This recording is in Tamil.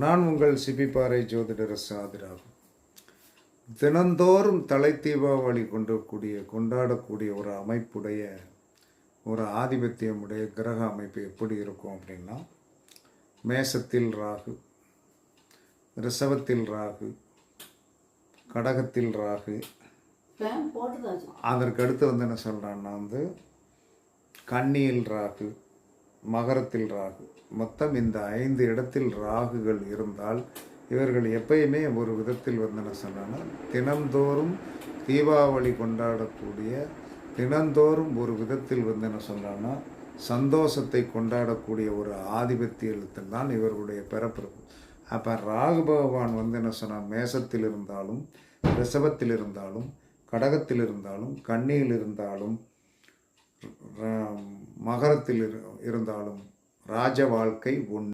நான் உங்கள் சிபிபாறை ஜோதிடர் சாதிராகும். தினந்தோறும் தலை தீபாவளி கொண்டாடக்கூடிய ஒரு அமைப்புடைய ஒரு ஆதிபத்தியமுடைய கிரக அமைப்பு எப்படி இருக்கும் அப்படின்னா, மேசத்தில் ராகு, ரிஷபத்தில் ராகு, கடகத்தில் ராகு, அதற்கு அடுத்து என்ன சொல்கிறான்னா கன்னியில் ராகு, மகரத்தில் ராகு, மொத்தம் இந்த 5 இடத்தில் ராகுகள் இருந்தால் இவர்கள் எப்பயுமே ஒரு விதத்தில் என்ன சொன்னான்னா, தினந்தோறும் தீபாவளி கொண்டாடக்கூடிய, தினந்தோறும் ஒரு விதத்தில் என்ன சொல்கிறான்னா சந்தோஷத்தை கொண்டாடக்கூடிய ஒரு ஆதிபத்தியத்தில் தான் இவர்களுடைய பிறப்பிறப்பு. அப்போ ராகு பகவான் என்ன சொன்னால், மேசத்தில் இருந்தாலும், ரிஷபத்தில் இருந்தாலும், கடகத்தில் இருந்தாலும், கன்னியில் இருந்தாலும், மகரத்தில் இருந்தாலும் ராஜ வாழ்க்கை ஒன்று.